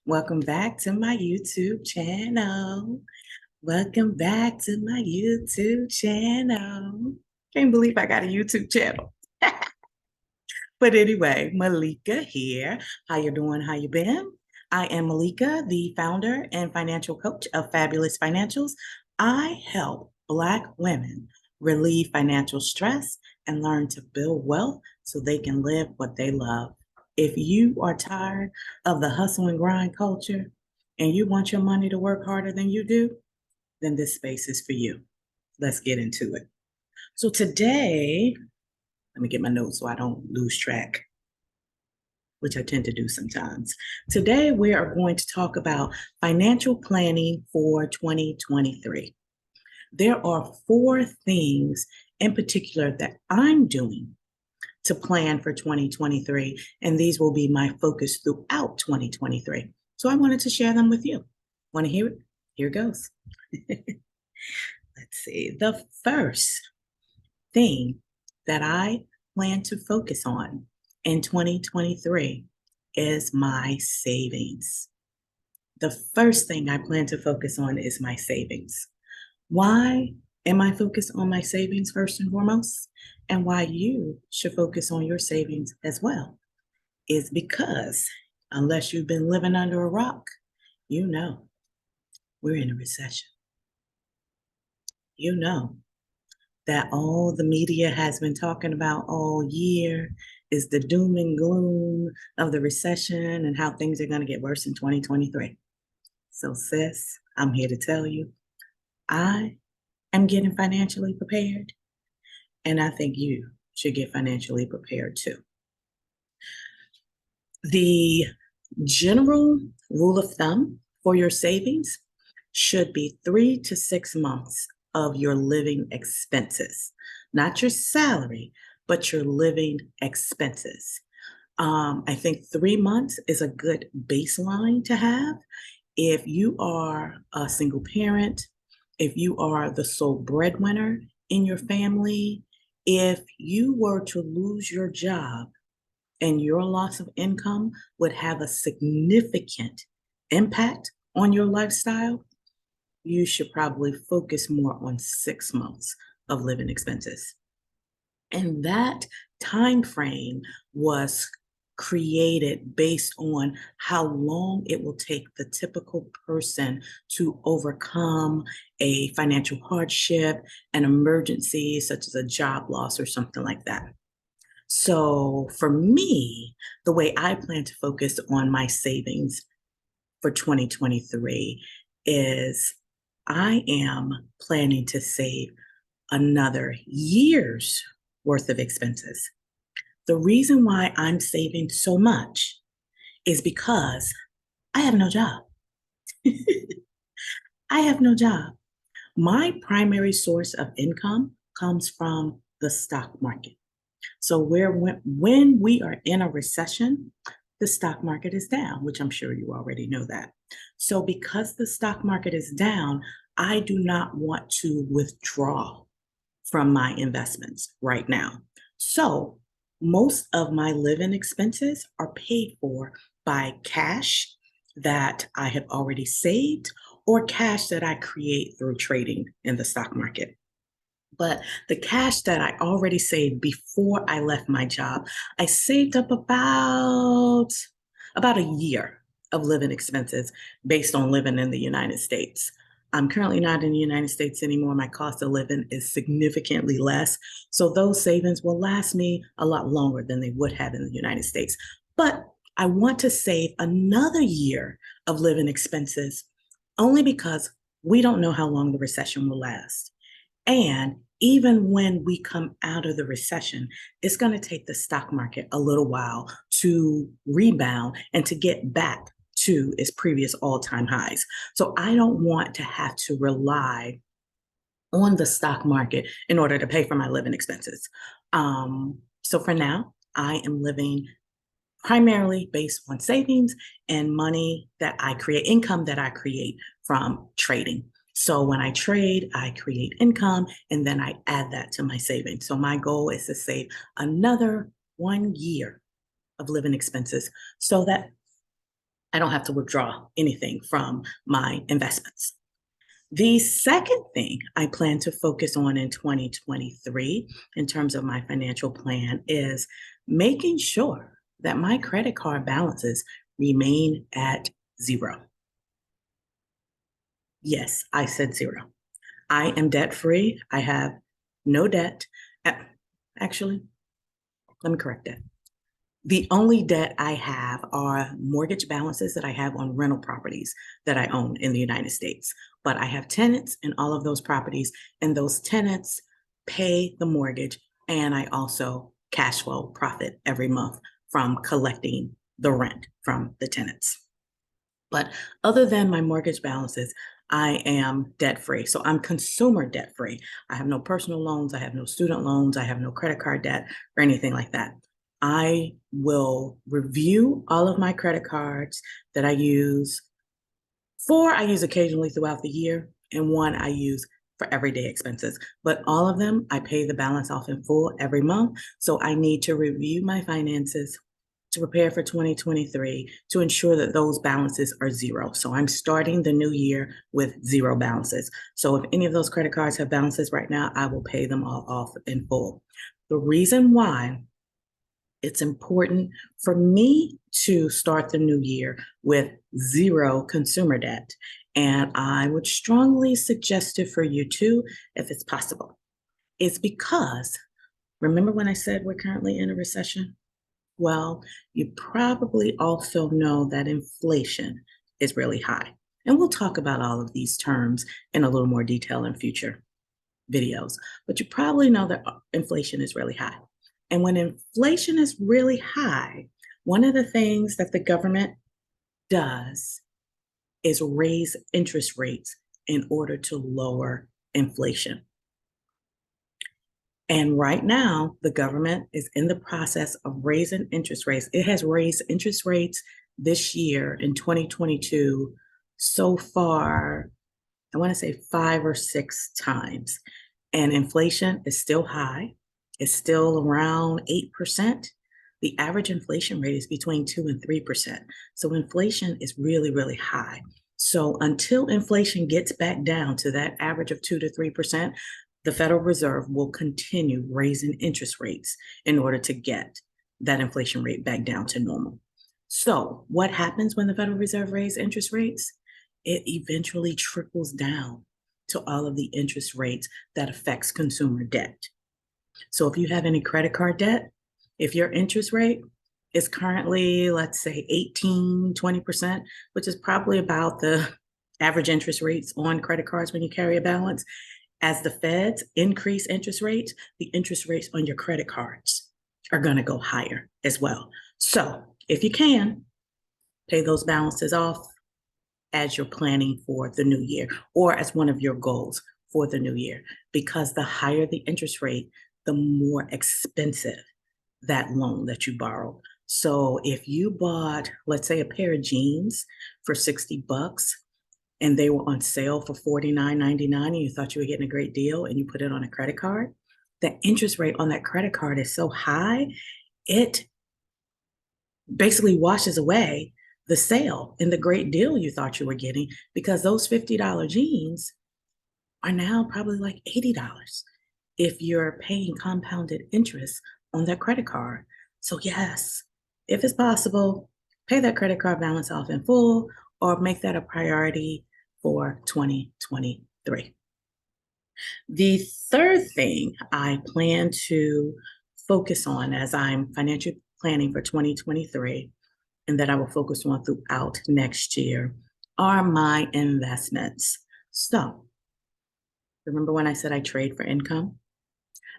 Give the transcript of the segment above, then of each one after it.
Welcome back to my YouTube channel. Welcome back to my YouTube channel. Can't believe I got a YouTube channel. But anyway, Malika here. How you doing? How you been? I am Malika, the founder and financial coach of Fabulous Financials. I help Black women relieve financial stress and learn to build wealth so they can live what they love. If you are tired of the hustle and grind culture and you want your money to work harder than you do, then this space is for you. Let's get into it. So today, let me get my notes so I don't lose track, which I tend to do sometimes. Today, we are going to talk about financial planning for 2023. There are four things in particular that I'm doing to plan for 2023, and these will be my focus throughout 2023. So I wanted to share them with you. Want to hear it? Here goes. Let's see. The first thing that I plan to focus on in 2023 is my savings. The first thing I plan to focus on is my savings. Why am I focused on my savings first and foremost? And why you should focus on your savings as well is because unless you've been living under a rock, you know we're in a recession. You know that all the media has been talking about all year is the doom and gloom of the recession and how things are going to get worse in 2023. So, sis, I'm here to tell you, I am getting financially prepared, and I think you should get financially prepared too. The general rule of thumb for your savings should be 3 to 6 months of your living expenses, not your salary, but your living expenses. I think 3 months is a good baseline to have. If you are a single parent, if you are the sole breadwinner in your family, if you were to lose your job and your loss of income would have a significant impact on your lifestyle, you should probably focus more on 6 months of living expenses. And that time frame was created based on how long it will take the typical person to overcome a financial hardship, an emergency such as a job loss or something like that. So for me, the way I plan to focus on my savings for 2023 is I am planning to save another year's worth of expenses. The reason why I'm saving so much is because I have no job. I have no job. My primary source of income comes from the stock market. So when we are in a recession, the stock market is down, which I'm sure you already know that. So because the stock market is down, I do not want to withdraw from my investments right now. So most of my living expenses are paid for by cash that I have already saved or cash that I create through trading in the stock market. But the cash that I already saved before I left my job, I saved up about a year of living expenses based on living in the United States. I'm currently not in the United States anymore. My cost of living is significantly less. So those savings will last me a lot longer than they would have in the United States. But I want to save another year of living expenses only because we don't know how long the recession will last. And even when we come out of the recession, it's going to take the stock market a little while to rebound and to get back to its previous all-time highs. So I don't want to have to rely on the stock market in order to pay for my living expenses. So for now, I am living primarily based on savings and money that I create, income that I create from trading. So when I trade, I create income and then I add that to my savings. So my goal is to save another 1 year of living expenses so that I don't have to withdraw anything from my investments. The second thing I plan to focus on in 2023 in terms of my financial plan is making sure that my credit card balances remain at zero. Yes, I said zero. I am debt free. I have no debt. A- Actually, let me correct that. The only debt I have are mortgage balances that I have on rental properties that I own in the United States. But I have tenants in all of those properties, and those tenants pay the mortgage, and I also cash flow profit every month from collecting the rent from the tenants. But other than my mortgage balances, I am debt free. So I'm consumer debt free. I have no personal loans. I have no student loans. I have no credit card debt or anything like that. I will review all of my credit cards that I use. Four I use occasionally throughout the year, and one I use for everyday expenses. But all of them, I pay the balance off in full every month. So I need to review my finances to prepare for 2023 to ensure that those balances are zero. So I'm starting the new year with zero balances. So if any of those credit cards have balances right now, I will pay them all off in full. The reason why it's important for me to start the new year with zero consumer debt, and I would strongly suggest it for you too, if it's possible, is because remember when I said we're currently in a recession? Well, you probably also know that inflation is really high. And we'll talk about all of these terms in a little more detail in future videos. But you probably know that inflation is really high. And when inflation is really high, one of the things that the government does is raise interest rates in order to lower inflation. And right now, the government is in the process of raising interest rates. It has raised interest rates this year in 2022 so far, I want to say 5 or 6 times. And inflation is still high. It's still around 8%. The average inflation rate is between 2 and 3%. So inflation is really, really high. So until inflation gets back down to that average of 2 to 3%, the Federal Reserve will continue raising interest rates in order to get that inflation rate back down to normal. So what happens when the Federal Reserve raises interest rates? It eventually trickles down to all of the interest rates that affects consumer debt. So if you have any credit card debt, if your interest rate is currently, let's say 18, 20%, which is probably about the average interest rates on credit cards when you carry a balance, as the feds increase interest rates, the interest rates on your credit cards are going to go higher as well. So if you can, pay those balances off as you're planning for the new year or as one of your goals for the new year, because the higher the interest rate, the more expensive that loan that you borrowed. So if you bought, let's say, a pair of jeans for $60 and they were on sale for $49.99 and you thought you were getting a great deal and you put it on a credit card, the interest rate on that credit card is so high, it basically washes away the sale and the great deal you thought you were getting, because those $50 jeans are now probably like $80 if you're paying compounded interest on that credit card. So yes, if it's possible, pay that credit card balance off in full or make that a priority for 2023. The third thing I plan to focus on as I'm financially planning for 2023 and that I will focus on throughout next year are my investments. So remember when I said I trade for income?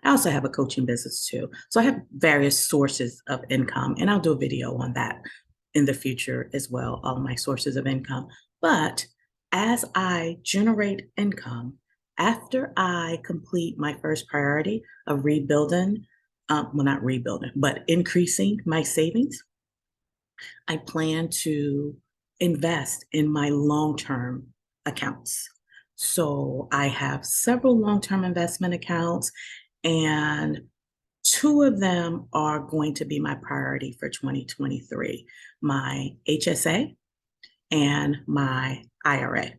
I also have a coaching business too. So I have various sources of income, and I'll do a video on that in the future as well, all my sources of income. But as I generate income, after I complete my first priority of rebuilding, well, not rebuilding, but increasing my savings, I plan to invest in my long-term accounts. So I have several long-term investment accounts, and two of them are going to be my priority for 2023. My HSA and my IRA.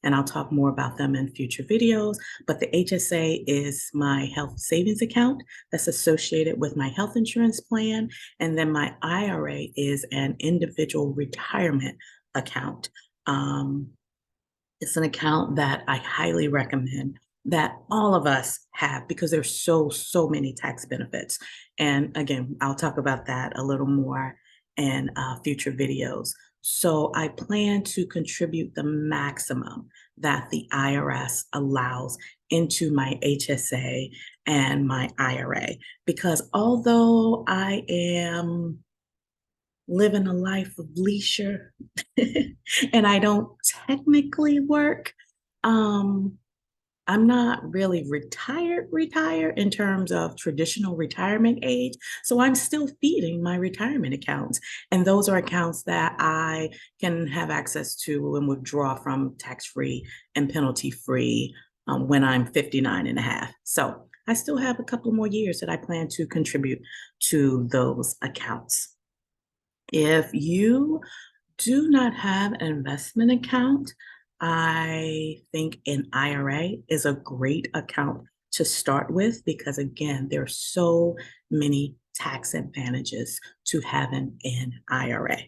And I'll talk more about them in future videos. But the HSA is my health savings account that's associated with my health insurance plan. And then my IRA is an individual retirement account. It's an account that I highly recommend that all of us have because there's so many tax benefits. And again, I'll talk about that a little more in future videos. So I plan to contribute the maximum that the IRS allows into my HSA and my IRA because although I am living a life of leisure and I don't technically work, um, I'm not really retired in terms of traditional retirement age. So I'm still feeding my retirement accounts. And those are accounts that I can have access to and withdraw from tax-free and penalty-free when I'm 59 and a half. So I still have a couple more years that I plan to contribute to those accounts. If you do not have an investment account, I think an IRA is a great account to start with because, again, there are so many tax advantages to having an IRA.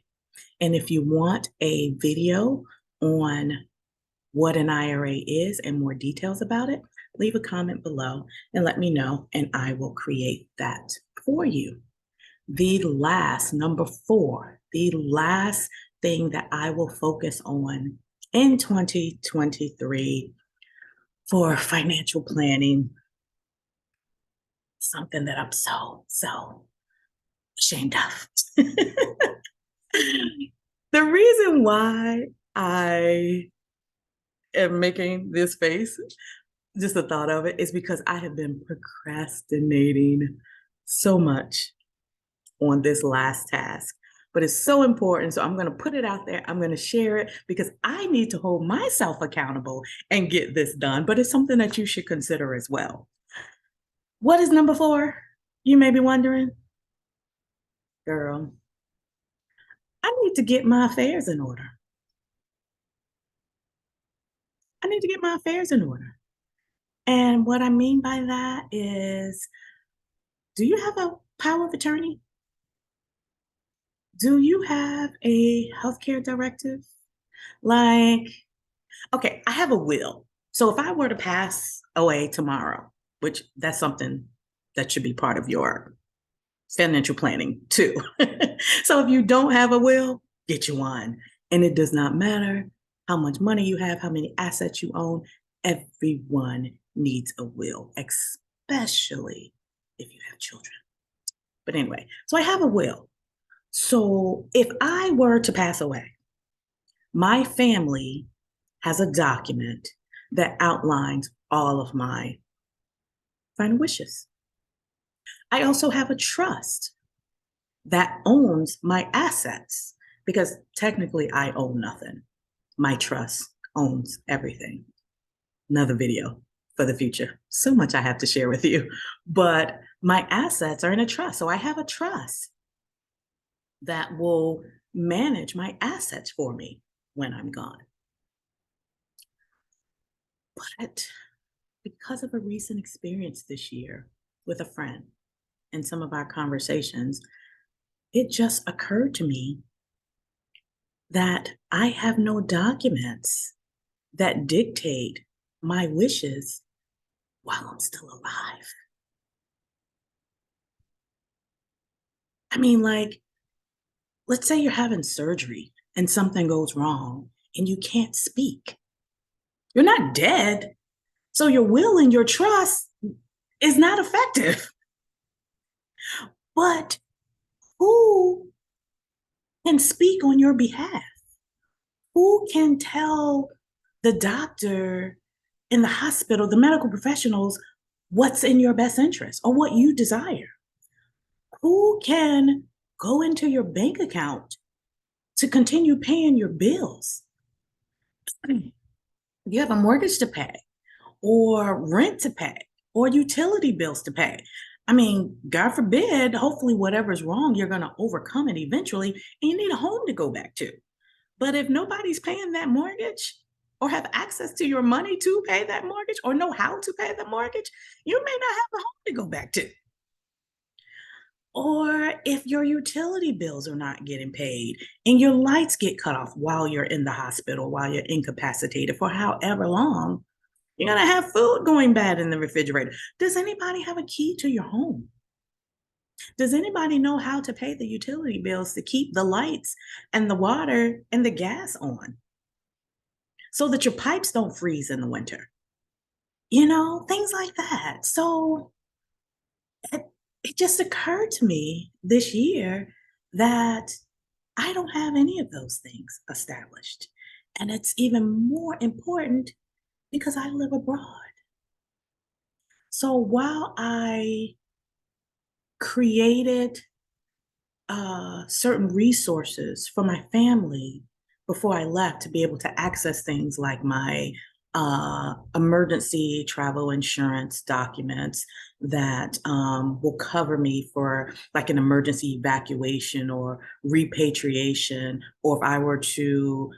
And if you want a video on what an IRA is and more details about it, leave a comment below and let me know, and I will create that for you. Number 4, the last thing that I will focus on in 2023 for financial planning, something that I'm so ashamed of. The reason why I am making this face, just the thought of it, is because I have been procrastinating so much on this last task, but it's so important. So I'm going to put it out there. I'm going to share it because I need to hold myself accountable and get this done. But it's something that you should consider as well. What is number 4? You may be wondering. Girl, I need to get my affairs in order. I need to get my affairs in order. And what I mean by that is, do you have a power of attorney? Do you have a healthcare directive? Like, okay, I have a will. So if I were to pass away tomorrow, which that's something that should be part of your financial planning too. So if you don't have a will, get you one. And it does not matter how much money you have, how many assets you own, everyone needs a will, especially if you have children. But anyway, so I have a will. So if I were to pass away, my family has a document that outlines all of my final wishes. I also have a trust that owns my assets because technically I own nothing. My trust owns everything. Another video for the future. So much I have to share with you, but my assets are in a trust. So I have a trust that will manage my assets for me when I'm gone. But because of a recent experience this year with a friend and some of our conversations, it just occurred to me that I have no documents that dictate my wishes while I'm still alive. I mean, like, let's say you're having surgery and something goes wrong and you can't speak. You're not dead. So your will and your trust is not effective. But who can speak on your behalf? Who can tell the doctor in the hospital, the medical professionals, what's in your best interest or what you desire? Who can go into your bank account to continue paying your bills? You have a mortgage to pay, or rent to pay, or utility bills to pay. I mean, God forbid, hopefully, whatever's wrong, you're going to overcome it eventually, and you need a home to go back to. But if nobody's paying that mortgage or have access to your money to pay that mortgage or know how to pay the mortgage, you may not have a home to go back to. Or if your utility bills are not getting paid and your lights get cut off while you're in the hospital, while you're incapacitated for however long, you're going to have food going bad in the refrigerator. Does anybody have a key to your home? Does anybody know how to pay the utility bills to keep the lights and the water and the gas on so that your pipes don't freeze in the winter? Things like that. So it, it just occurred to me this year that I don't have any of those things established. And it's even more important because I live abroad. So while I created certain resources for my family before I left to be able to access things like my emergency travel insurance documents that will cover me for like an emergency evacuation or repatriation, or if I were to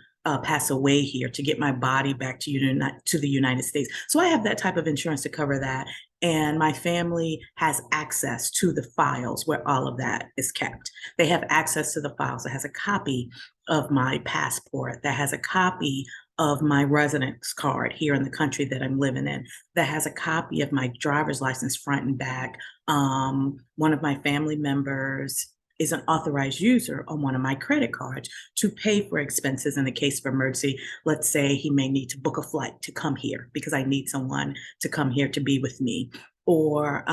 pass away here to get my body back to the United States. So I have that type of insurance to cover that. And my family has access to the files where all of that is kept. They have access to the files. It has a copy of my passport, that has a copy of my residence card here in the country that I'm living in, that has a copy of my driver's license front and back. One of my family members is an authorized user on one of my credit cards to pay for expenses in the case of emergency. Let's say he may need to book a flight to come here because I need someone to come here to be with me, or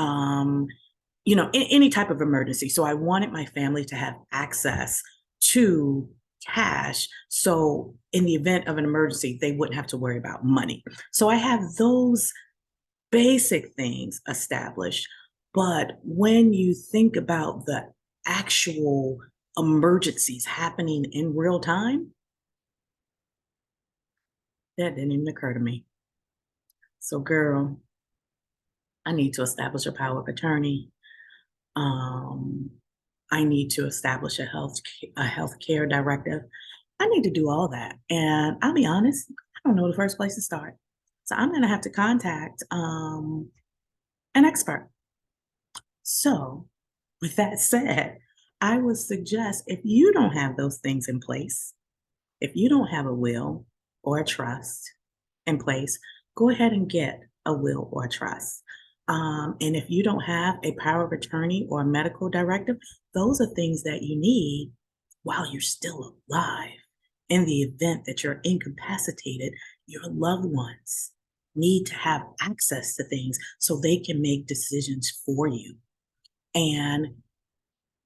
any type of emergency. So I wanted my family to have access to cash. So in the event of an emergency, they wouldn't have to worry about money. So I have those basic things established. But when you think about the actual emergencies happening in real time, that didn't even occur to me. So, girl, I need to establish a power of attorney. Um, I need to establish a health care directive. I need to do all that. And I'll be honest, I don't know the first place to start. So I'm going to have to contact an expert. So, with that said, I would suggest if you don't have those things in place, if you don't have a will or a trust in place, go ahead and get a will or a trust. And if you don't have a power of attorney or a medical directive, those are things that you need while you're still alive. In the event that you're incapacitated, your loved ones need to have access to things so they can make decisions for you. And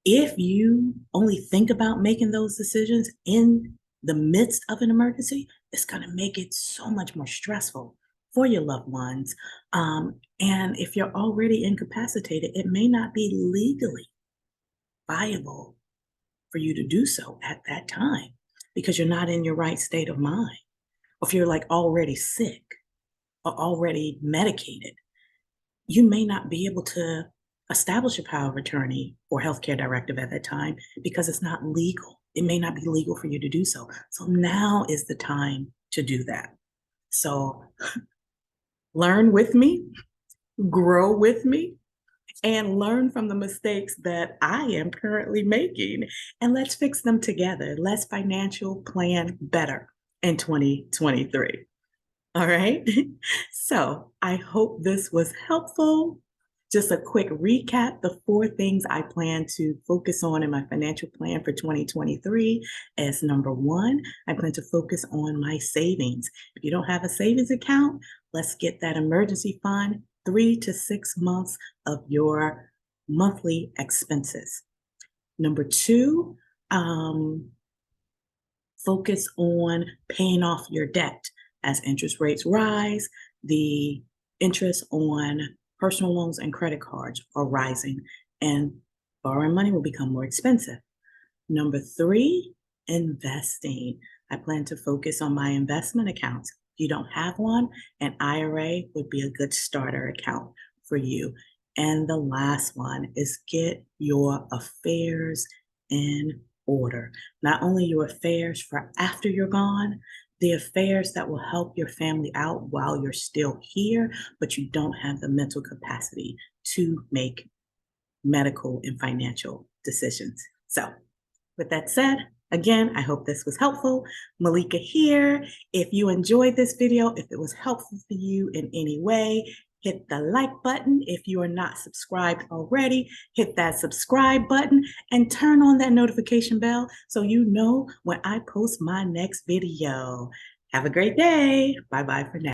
if you only think about making those decisions in the midst of an emergency, it's going to make it so much more stressful for your loved ones. And if you're already incapacitated, it may not be legally viable for you to do so at that time because you're not in your right state of mind. Or if you're like already sick or already medicated, you may not be able to establish a power of attorney or healthcare directive at that time because it's not legal. It may not be legal for you to do so. So now is the time to do that. So learn with me, grow with me, and learn from the mistakes that I am currently making. And let's fix them together. Let's financial plan better in 2023. All right. So I hope this was helpful. Just a quick recap, the 4 things I plan to focus on in my financial plan for 2023 is number 1, I plan to focus on my savings. If you don't have a savings account, let's get that emergency fund, 3 to 6 months of your monthly expenses. Number 2, focus on paying off your debt. As interest rates rise, the interest on personal loans and credit cards are rising, and borrowing money will become more expensive. Number 3, investing. I plan to focus on my investment accounts. If you don't have one, an IRA would be a good starter account for you. And the last one is get your affairs in order, not only your affairs for after you're gone, the affairs that will help your family out while you're still here, but you don't have the mental capacity to make medical and financial decisions. So, with that said, again, I hope this was helpful. Malika here. If you enjoyed this video, if it was helpful for you in any way, hit the like button. If you are not subscribed already, hit that subscribe button and turn on that notification bell so you know when I post my next video. Have a great day. Bye-bye for now.